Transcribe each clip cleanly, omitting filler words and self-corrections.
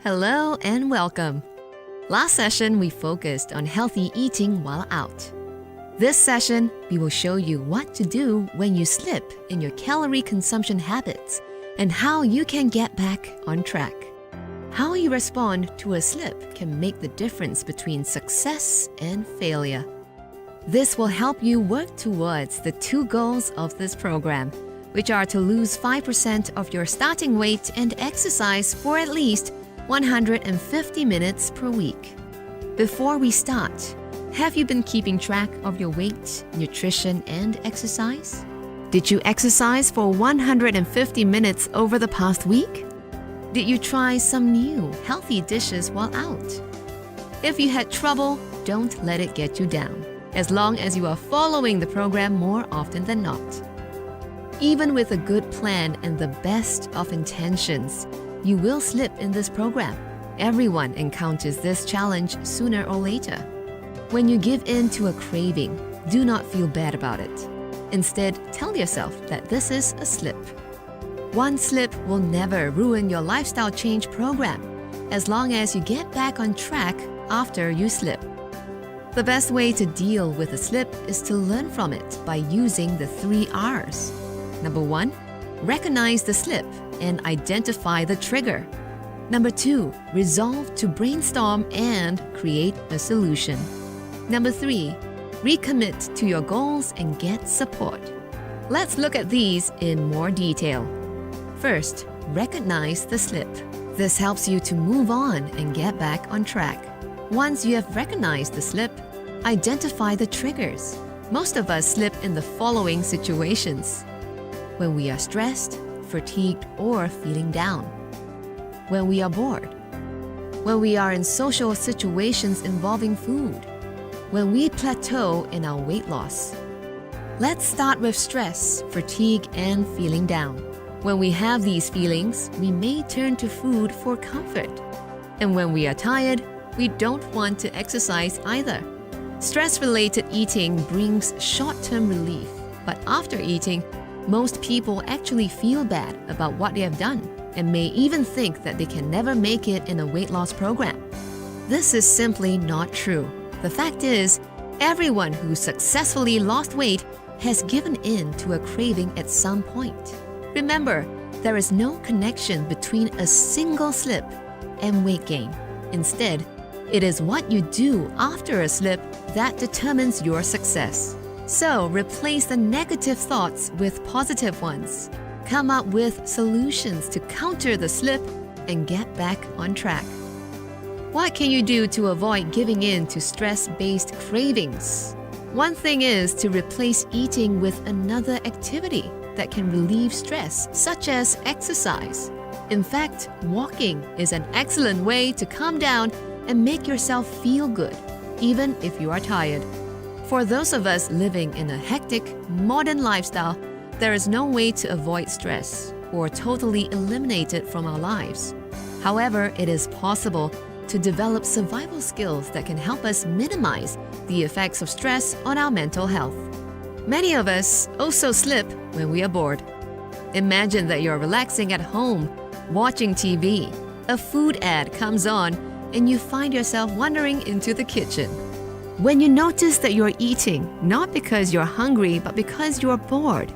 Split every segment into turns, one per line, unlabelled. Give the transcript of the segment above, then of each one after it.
Hello and welcome. Last session, we focused on healthy eating while out. This session, we will show you what to do when you slip in your calorie consumption habits and how you can get back on track. How you respond to a slip can make the difference between success and failure. This will help you work towards the two goals of this program, which are to lose 5% of your starting weight and exercise for at least 150 minutes per week. Before we start, have you been keeping track of your weight, nutrition, and exercise? Did you exercise for 150 minutes over the past week? Did you try some new, healthy dishes while out? If you had trouble, don't let it get you down, as long as you are following the program more often than not. Even with a good plan and the best of intentions, you will slip in this program. Everyone encounters this challenge sooner or later. When you give in to a craving, do not feel bad about it. Instead, tell yourself that this is a slip. One slip will never ruin your lifestyle change program, as long as you get back on track after you slip. The best way to deal with a slip is to learn from it by using the 3 R's. Number 1, recognize the slip and identify the trigger. Number 2, resolve to brainstorm and create a solution. Number 3, recommit to your goals and get support. Let's look at these in more detail. First, recognize the slip. This helps you to move on and get back on track. Once you have recognized the slip, identify the triggers. Most of us slip in the following situations: when we are stressed, fatigued, or feeling down; when we are bored; when we are in social situations involving food; when we plateau in our weight loss. Let's start with stress, fatigue, and feeling down. When we have these feelings, we may turn to food for comfort. And when we are tired, we don't want to exercise either. Stress-related eating brings short-term relief, but after eating, most people actually feel bad about what they have done and may even think that they can never make it in a weight loss program. This is simply not true. The fact is, everyone who successfully lost weight has given in to a craving at some point. Remember, there is no connection between a single slip and weight gain. Instead, it is what you do after a slip that determines your success. So, replace the negative thoughts with positive ones. Come up with solutions to counter the slip and get back on track. What can you do to avoid giving in to stress-based cravings? One thing is to replace eating with another activity that can relieve stress, such as exercise. In fact, walking is an excellent way to calm down and make yourself feel good, even if you are tired. For those of us living in a hectic, modern lifestyle, there is no way to avoid stress or totally eliminate it from our lives. However, it is possible to develop survival skills that can help us minimize the effects of stress on our mental health. Many of us also slip when we are bored. Imagine that you're relaxing at home, watching TV. A food ad comes on, and you find yourself wandering into the kitchen. When you notice that you're eating, not because you're hungry, but because you're bored,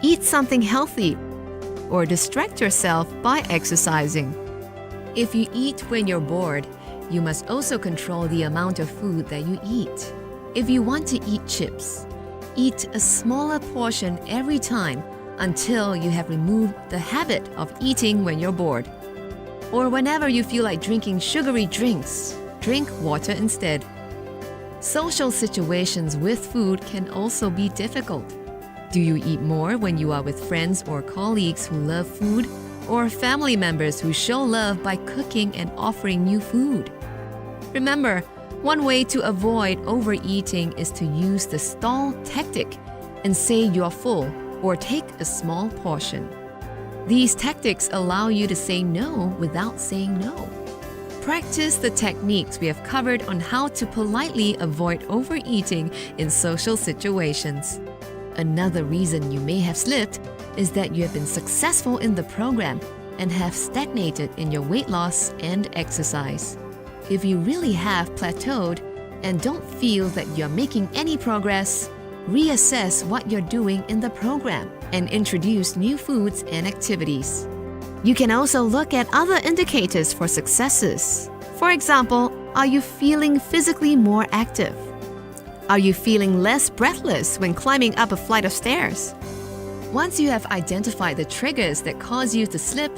eat something healthy or distract yourself by exercising. If you eat when you're bored, you must also control the amount of food that you eat. If you want to eat chips, eat a smaller portion every time until you have removed the habit of eating when you're bored. Or whenever you feel like drinking sugary drinks, drink water instead. Social situations with food can also be difficult. Do you eat more when you are with friends or colleagues who love food, or family members who show love by cooking and offering you food? Remember, one way to avoid overeating is to use the stall tactic and say you're full or take a small portion. These tactics allow you to say no without saying no. Practice the techniques we have covered on how to politely avoid overeating in social situations. Another reason you may have slipped is that you have been successful in the program and have stagnated in your weight loss and exercise. If you really have plateaued and don't feel that you're making any progress, reassess what you're doing in the program and introduce new foods and activities. You can also look at other indicators for successes. For example, are you feeling physically more active? Are you feeling less breathless when climbing up a flight of stairs? Once you have identified the triggers that cause you to slip,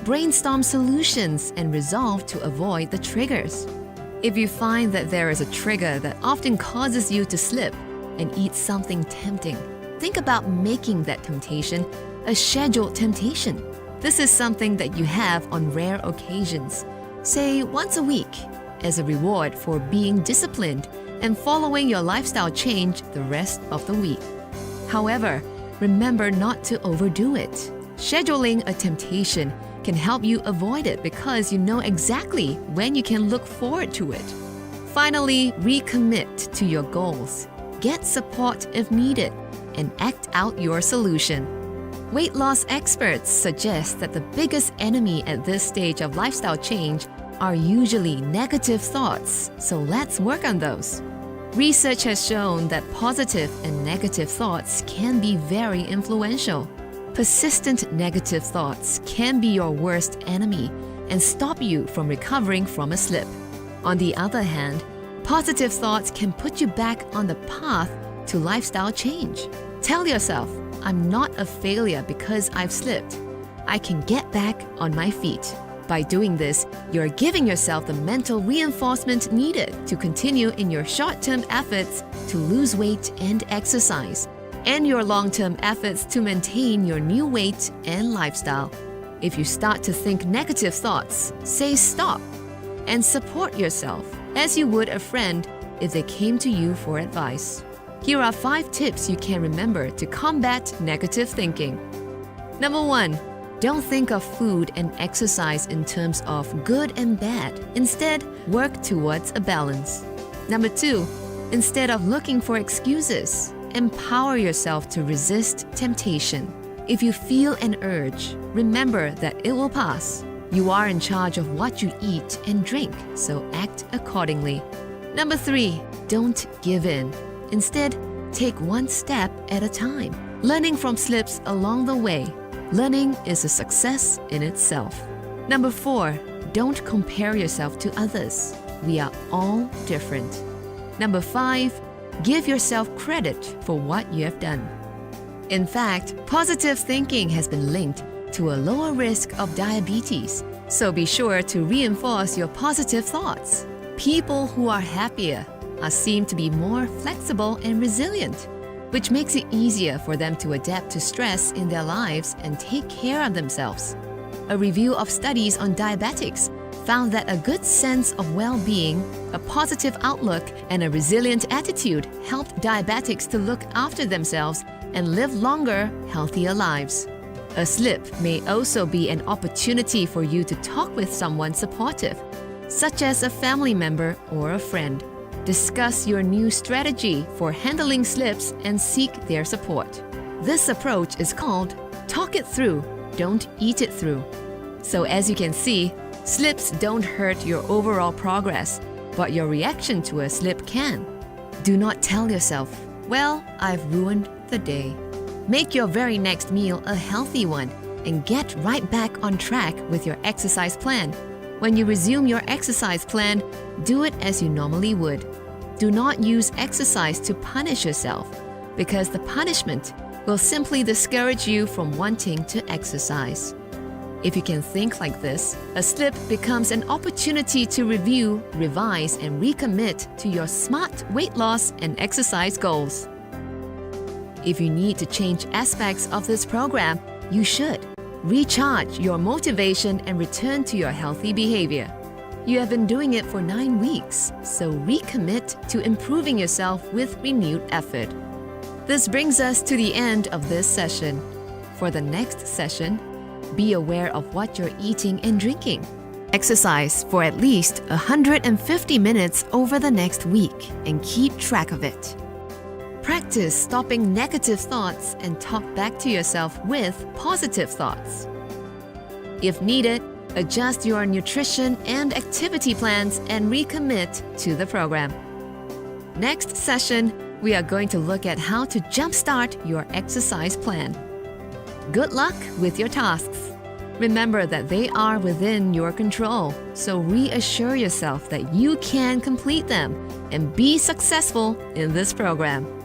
brainstorm solutions and resolve to avoid the triggers. If you find that there is a trigger that often causes you to slip and eat something tempting, think about making that temptation a scheduled temptation. This is something that you have on rare occasions, say once a week, as a reward for being disciplined and following your lifestyle change the rest of the week. However, remember not to overdo it. Scheduling a temptation can help you avoid it because you know exactly when you can look forward to it. Finally, recommit to your goals. Get support if needed, and act out your solution. Weight loss experts suggest that the biggest enemy at this stage of lifestyle change are usually negative thoughts, so let's work on those. Research has shown that positive and negative thoughts can be very influential. Persistent negative thoughts can be your worst enemy and stop you from recovering from a slip. On the other hand, positive thoughts can put you back on the path to lifestyle change. Tell yourself, I'm not a failure because I've slipped. I can get back on my feet. By doing this, you're giving yourself the mental reinforcement needed to continue in your short-term efforts to lose weight and exercise, and your long-term efforts to maintain your new weight and lifestyle. If you start to think negative thoughts, say stop and support yourself as you would a friend if they came to you for advice. Here are 5 tips you can remember to combat negative thinking. Number 1. Don't think of food and exercise in terms of good and bad. Instead, work towards a balance. Number 2. Instead of looking for excuses, empower yourself to resist temptation. If you feel an urge, remember that it will pass. You are in charge of what you eat and drink, so act accordingly. Number 3. Don't give in. Instead, take one step at a time, learning from slips along the way. Learning is a success in itself. Number 4. Don't compare yourself to others. We are all different. Number 5. Give yourself credit for what you have done. In fact, positive thinking has been linked to a lower risk of diabetes, so be sure to reinforce your positive thoughts. People who are happier are seen to be more flexible and resilient, which makes it easier for them to adapt to stress in their lives and take care of themselves. A review of studies on diabetics found that a good sense of well-being, a positive outlook, and a resilient attitude helped diabetics to look after themselves and live longer, healthier lives. A slip may also be an opportunity for you to talk with someone supportive, such as a family member or a friend. Discuss your new strategy for handling slips and seek their support. This approach is called talk it through, don't eat it through. So as you can see, slips don't hurt your overall progress, but your reaction to a slip can. Do not tell yourself, well, I've ruined the day. Make your very next meal a healthy one and get right back on track with your exercise plan. When you resume your exercise plan, do it as you normally would. Do not use exercise to punish yourself, because the punishment will simply discourage you from wanting to exercise. If you can think like this, a slip becomes an opportunity to review, revise, and recommit to your smart weight loss and exercise goals. If you need to change aspects of this program, you should. Recharge your motivation and return to your healthy behavior. You have been doing it for 9 weeks, so recommit to improving yourself with renewed effort. This brings us to the end of this session. For the next session, be aware of what you're eating and drinking. Exercise for at least 150 minutes over the next week and keep track of it. Practice stopping negative thoughts and talk back to yourself with positive thoughts. If needed, adjust your nutrition and activity plans and recommit to the program. Next session, we are going to look at how to jumpstart your exercise plan. Good luck with your tasks. Remember that they are within your control, so reassure yourself that you can complete them and be successful in this program.